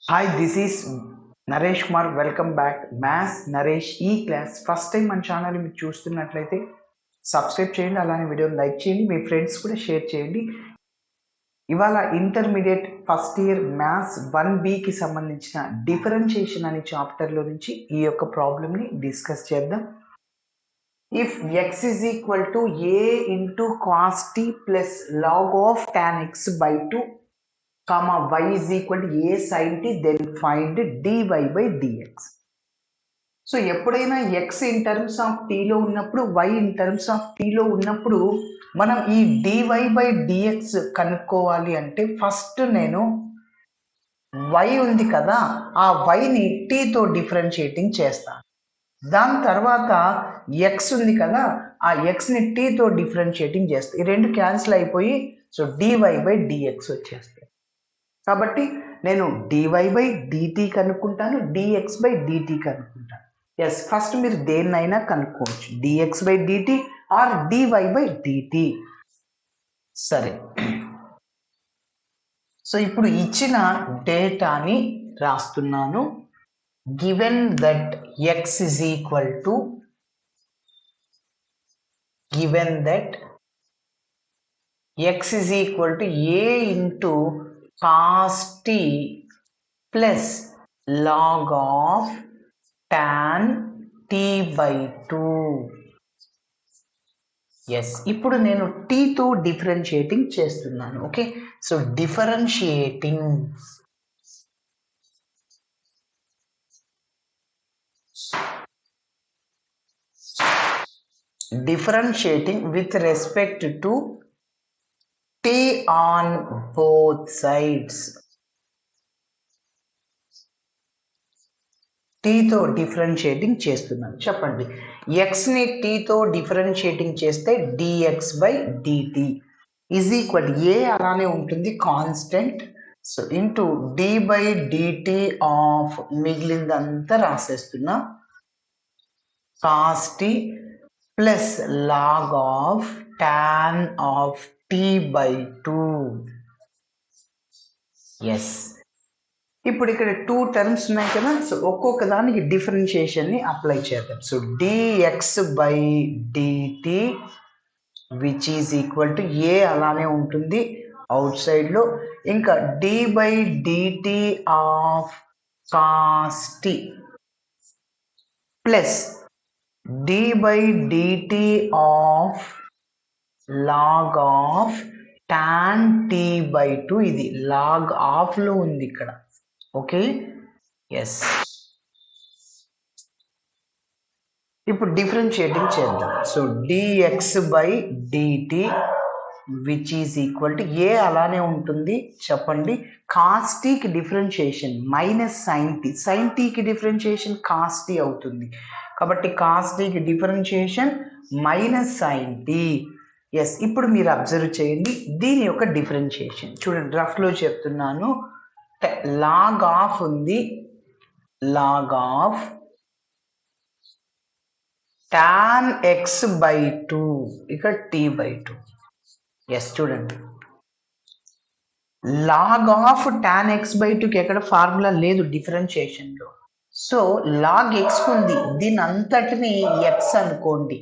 Hi, this is Naresh Kumar. Welcome back maths Naresh ఈ class. First time మన channel మీరు చూస్తున్నట్లయితే సబ్స్క్రైబ్ చేయండి, అలానే వీడియోని లైక్ చేయండి, మీ ఫ్రెండ్స్ కూడా షేర్ చేయండి. ఇవాళ ఇంటర్మీడియట్ ఫస్ట్ ఇయర్ మ్యాథ్స్ 1Bకి సంబంధించిన డిఫరెన్షియేషన్ అనే చాప్టర్లో నుంచి ఈ యొక్క ప్రాబ్లమ్ని డిస్కస్ చేద్దాం. If x is equal to a into cos t plus log of tan x by 2 comma y is equal to a sin t, then find dy by dx. So ఎప్పుడైనా x in terms of టీలో ఉన్నప్పుడు, y in terms of టీలో ఉన్నప్పుడు మనం ఈ dy by dx కనుక్కోవాలి అంటే first నేను y ఉంది కదా, ఆ yని tతో డిఫరెన్షియేటింగ్ చేస్తాను. దాని తర్వాత x ఉంది కదా, ఆ xని tతో డిఫరెన్షియేటింగ్ చేస్తాను. ఈ రెండు క్యాన్సిల్ అయిపోయి సో dy బై dx వచ్చేస్తాయి. కాబట్టి నేను dy బై dt కనుక్కుంటాను, dx బై dt కనుక్కుంటాను. ఎస్, ఫస్ట్ మీరు దేన్నైనా కనుక్కోవచ్చు, dx by dt or dy by dt. సరే, సో ఇప్పుడు ఇచ్చిన డేటాని రాస్తున్నాను. Given that x is equal to a into cos t plus log of tan t by 2. Yes, ఇప్పుడు నేను టీతో డిఫరెన్షియేటింగ్ చేస్తున్నాను. Okay, so differentiating with respect to t on both sides. టీతో డిఫరెన్షియేటింగ్ చేస్తున్నాను. చెప్పండి, ఎక్స్ని టీతో డిఫరెన్షియేటింగ్ చేస్తే dx by dt is equal a అలానే ఉంటుంది constant. So into d by dt of మిగిలిందంతా రాసేస్తున్నా cos t plus log of tan of t by 2. Yes, ఇప్పుడు ఇక్కడ 2 టర్మ్స్ ఉన్నాయి కదా, సో ఒక్కొక్క దానికి డిఫరెన్షియేషన్ని అప్లై చేద్దాం. So dx by dt which is equal to a అలానే ఉంటుంది అవుట్ సైడ్లో, ఇంకా d by dt of cos t plus d by dt of log of tan t by 2. ఇది లాగ్ ఆఫ్లో ఉంది ఇక్కడ. ఓకే, ఎస్, ఇప్పుడు డిఫరెన్షియేటింగ్ చేద్దాం. So dx by dt which is equal to a అలానే ఉంటుంది. చెప్పండి, కాస్ టీకి differentiation minus sine t, sine టీకి డిఫరెన్షియేషన్ కాస్ టీ అవుతుంది. కాబట్టి కాస్ టీకి differentiation minus sine tea. Yes, ఇప్పుడు మీరు అబ్జర్వ్ చేయండి దీని యొక్క డిఫరెన్షియేషన్ చూడండి, రఫ్లో చెప్తున్నాను. లాగ్ ఆఫ్ ఉంది, log of tan x by 2 ఇక్కడ t బై 2. ఎస్, చూడండి log of tan x by 2కి ఎక్కడ ఫార్ములా లేదు డిఫరెన్షియేషన్లో. సో లాగ్ x ఉంది, దీని అంతటిని x అనుకోండి.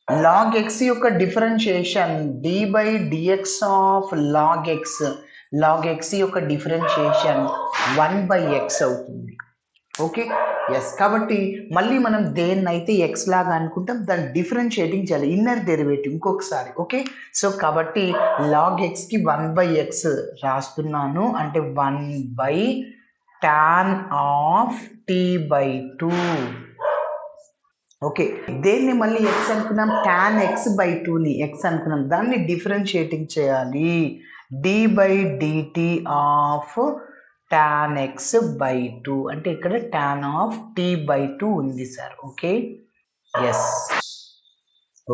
లాగ్ x యొక్క differentiation d by dx of log x, log x యొక్క డిఫరెన్షియేషన్ 1 బై x అవుతుంది. ఓకే, ఎస్, కాబట్టి మళ్ళీ మనం దేన్నైతే x లాగా అనుకుంటాం దాన్ని డిఫరెన్షియేటింగ్ చేయాలి, ఇన్నర్ డెరివేటివ్ ఇంకొకసారి. ఓకే, సో కాబట్టి లాగ్ xకి 1 బై x రాస్తున్నాను, అంటే 1 by tan of t by 2. Okay, దేన్ని మళ్ళీ x అనుకున్నాం, tan x బై 2ని x అనుకున్నాం, దాన్ని డిఫరెన్షియేటింగ్ చేయాలి. D by dt of tan x by 2 అంటే ఇక్కడ tan ఆఫ్ t బై 2 ఉంది సార్. ఓకే, ఎస్,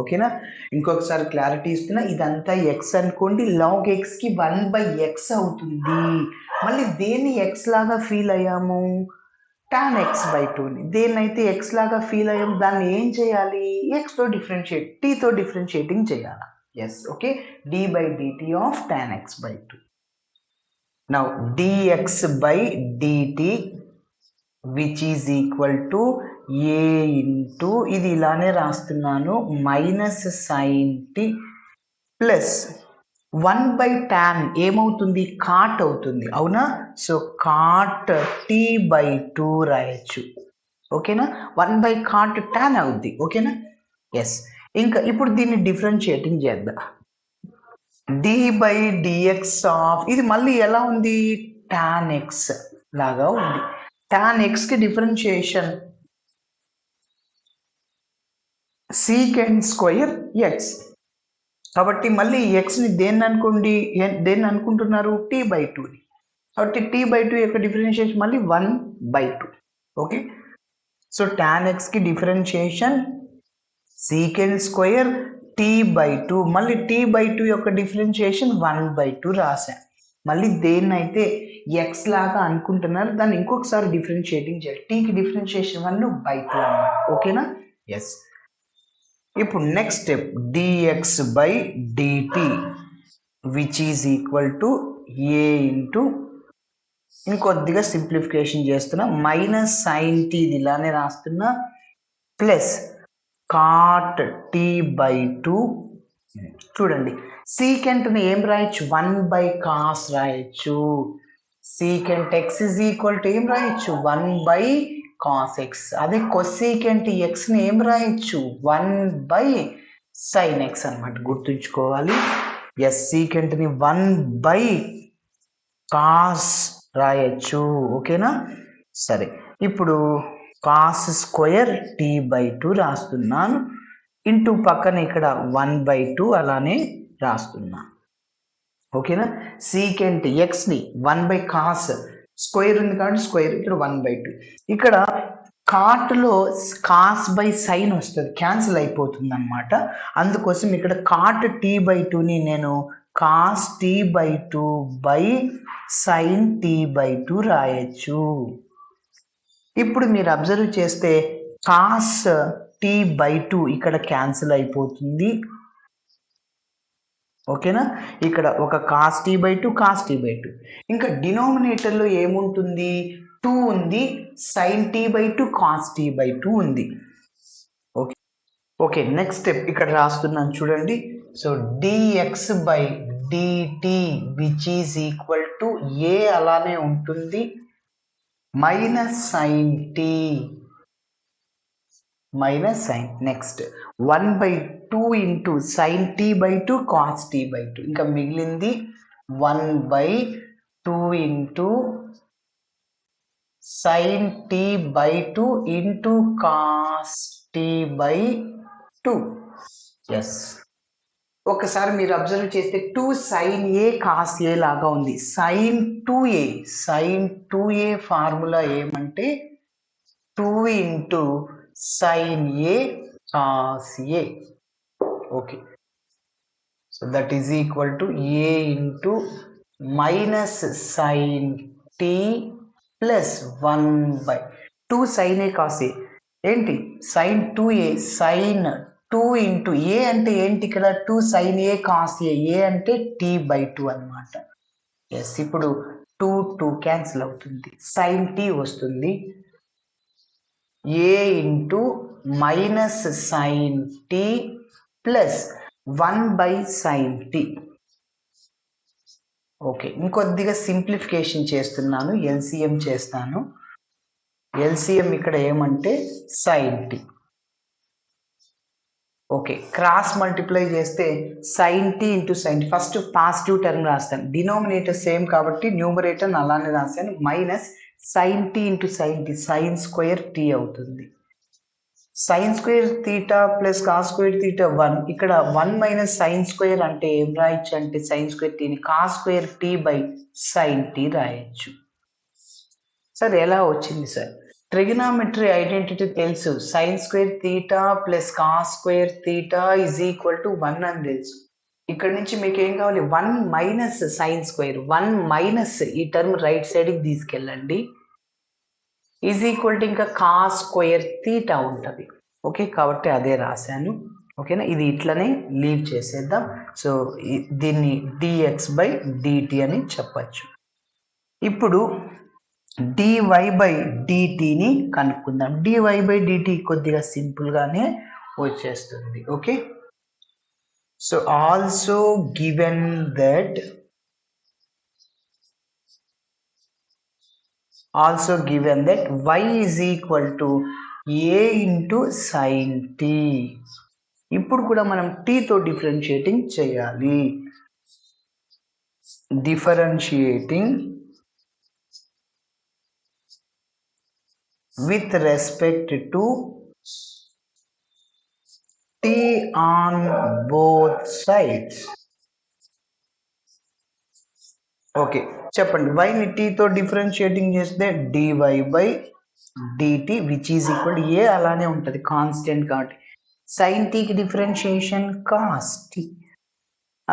ఓకేనా. ఇంకొకసారి క్లారిటీ ఇస్తున్నా, ఇదంతా x అనుకోండి, లాగ్ xకి 1 బై x అవుతుంది. మళ్ళీ దేన్ని x లాగా ఫీల్ అయ్యాము, tan x బై 2ని. దేన్నైతే x లాగా ఫీల్ అయ్యాము దాన్ని ఏం చేయాలి, xతో డిఫరెన్షియేట్, tతో డిఫరెన్షియేటింగ్ చేయాలి. Yes, okay, d by dt of tan x by 2. Now dx by dt which is equal to a into ఇది ఇలానే రాస్తున్నాను minus sign T plus 1/tan ఏమవుతుంది కాట్ అవుతుంది అవునా సో కాట్ t/2 రాయొచ్చు ఓకేనా 1/cot tan అవుద్ది ఓకేనా ఎస్ ఇంకా ఇప్పుడు దీన్ని డిఫరెన్షియేటింగ్ చేద్దాం d/dx ఆఫ్ ఇది మళ్ళీ ఎలా ఉంది tan x లాగా ఉంది tan x కి డిఫరెన్షియేషన్ secant స్క్వేర్ x కాబట్టి మళ్ళీ x ని దేన్ని అనుకుంటున్నారు t/2 ని కాబట్టి t/2 యొక్క డిఫరెన్షియేషన్ మళ్ళీ 1/2 ఓకే సో tan x కి డిఫరెన్షియేషన్ secant స్క్వేర్ t/2 మళ్ళీ t/2 యొక్క డిఫరెన్షియేషన్ 1/2 రాశా మళ్ళీ దేన్నైతే x లాగా అనుకుంటున్నారు దాన్ని ఇంకొకసారి డిఫరెన్షియేటింగ్ చేయాలి టీకి డిఫరెన్షియేషన్ 1/2 అన్నమాట ఓకేనా ఎస్ ఇప్పుడు next step dx by dt which is equal to a into ఇంకొద్దిగా సింప్లిఫికేషన్ చేస్తున్నా మైనస్ సైన్ టీ ఇది ఇలానే రాస్తున్నా ప్లస్ కాట్ t/2 చూడండి సీకెంట్ని ఏం రాయొచ్చు 1/cos రాయొచ్చు secant x is equal to ఏం రాయొచ్చు 1/cos x అదే కొసీకెంట్ x ని ఏం రాయొచ్చు 1/sin x అన్నమాట గుర్తుంచుకోవాలి ఎస్ సీకెంట్ని 1/cos రాయొచ్చు ఓకేనా సరే ఇప్పుడు cos స్క్వేర్ t/2 రాస్తున్నాను ఇంటూ పక్కన ఇక్కడ 1/2 అలానే రాస్తున్నా ఓకేనా సీకెంట్ x ని 1/cos స్క్వేర్ ఉంది కాబట్టి స్క్వేర్ ఇక్కడ 1/2 ఇక్కడ కాట్లో కాస్ బై సైన్ వస్తుంది క్యాన్సిల్ అయిపోతుంది అనమాట అందుకోసం ఇక్కడ కాట్ t/2ని నేను cos t/2 by sine t/2 రాయొచ్చు ఇప్పుడు మీరు అబ్జర్వ్ చేస్తే కాస్ t/2 ఇక్కడ క్యాన్సిల్ అయిపోతుంది ఓకేనా ఇక్కడ ఒక కాస్ t/2 కాస్ t/2 ఇంకా డినామినేటర్లో ఏముంటుంది 2 ఉంది సైన్ t/2 కాస్ t/2 ఉంది ఓకే ఓకే నెక్స్ట్ స్టెప్ ఇక్కడ రాస్తున్నాను చూడండి so dx by dt which is equal to a అలానే ఉంటుంది minus sine t minus sine next 1/2 into sine t/2 cos t/2 ఇంకా మిగిలింది 1/2 into sine t/2 into cos t/2 yes ఒకసారి మీరు observe చేస్తే 2 సైన్ ఏ కాస్ ఏ లాగా ఉంది sign 2a formula ఏమంటే 2 into sin a cos a okay so that is equal to a into minus sin t plus 1/2 sin a cos a ఏంటి sin 2a sin 2 into a అంటే ఏంటి ఇక్కడ 2 sin a cos a a అంటే t/2 అన్నమాట yes ఇప్పుడు 2 cancel అవుతుంది sin t వస్తుంది a into minus sine t plus 1/sin t okay ఇంకొద్దిగా సింప్లిఫికేషన్ చేస్తున్నాను ఎల్సిఎం చేస్తాను ఎల్సిఎం ఇక్కడ ఏమంటే sine t okay cross multiply చేస్తే sine t into sine t first positive term రాస్తాను డినామినేటర్ సేమ్ కాబట్టి న్యూమరేటర్ అలానే రాశాను minus sine t into sine t sine square t అవుతుంది sine square theta plus cos square theta 1 ఇక్కడ 1 minus sine square అంటే ఏం రాయొచ్చు అంటే సైన్ స్క్వేర్ టీని cos square t by sine t రాయొచ్చు సార్ ఎలా వచ్చింది సార్ ట్రిగనామెట్రీ ఐడెంటిటీ తెలుసు sine square theta plus cos square theta is equal to 1 అని తెలుసు ఇక్కడ నుంచి మీకు ఏం కావాలి 1 మైనస్ సైన్ స్క్వేర్ 1 మైనస్ ఈ టర్మ్ రైట్ సైడ్కి తీసుకెళ్ళండి ఈజ్ ఈక్వల్ టు ఇంకా కాస్ స్క్వేర్ తీటా ఉంటుంది ఓకే కాబట్టి అదే రాశాను ఓకేనా ఇది ఇట్లనే లీవ్ చేసేద్దాం సో దీన్ని dx by dt అని చెప్పచ్చు ఇప్పుడు dy బై డిటిని కనుక్కుందాం. dy బై డిటి కొద్దిగా సింపుల్గానే వచ్చేస్తుంది. Okay, so also given that y is equal to a into sin t. ఇప్పుడు కూడా మనం t తో డిఫరెన్షియేటింగ్ చేయాలి. Differentiating with respect to t on both sides. Okay, చెప్పండి. y ని t తో డిఫరెన్షియేటింగ్ చేస్తే dy by dt which is equal a అలానే ఉంటుంది కాన్స్టెంట్ కాబట్టి. sin t కి డిఫరెన్షియేషన్ cos t,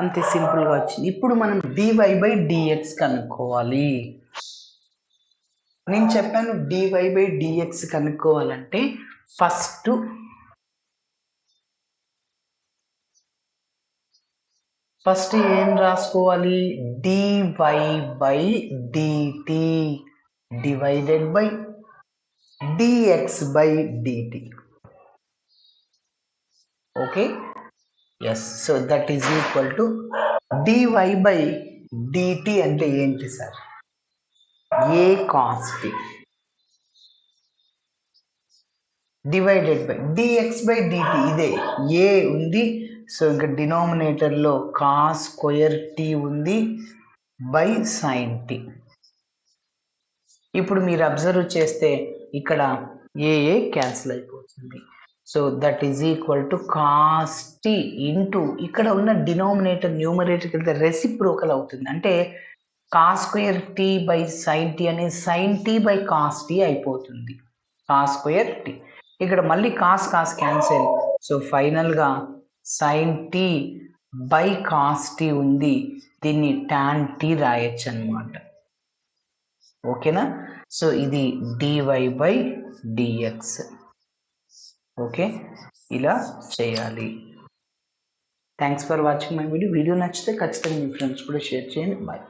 అంతే సింపుల్గా వచ్చింది. ఇప్పుడు మనం dy బై dx కనుక్కోవాలి. నేను చెప్పాను dy బై dx కనుక్కోవాలంటే ఫస్ట్ ఏం రాసుకోవాలి? dy by dt divided by dx by dt. Okay, yes, so that is equal to dy by dt అంటే ఏంటి sir? a cos t divided by dx by dt. ఇదే a ఉంది, so ఇంకా డినామినేటర్లో cos square t ఉంది by sin t. ఇప్పుడు మీరు observe చేస్తే ఇక్కడ ఏ క్యాన్సిల్ అయిపోతుంది. So that is equal to cos t into ఇక్కడ ఉన్న డినామినేటర్ న్యూమరేటర్కి వెళ్తే రెసిప్రోకల్ అవుతుంది. అంటే cos square t by sin t అనేది sin t by cos t అయిపోతుంది. కాస్ స్క్వేర్ t ఇక్కడ మళ్ళీ కాస్ క్యాన్సిల్, సో ఫైనల్గా sin t by cos t ఉంది, దీన్ని tan t రాయొచ్చు అనమాట. ఓకేనా, సో ఇది dy బై dx. ఓకే, ఇలా చేయాలి. Thanks for watching my video. Video నచ్చితే ఖచ్చితంగా మీ ఫ్రెండ్స్ కూడా షేర్ చేయండి. బాయ్.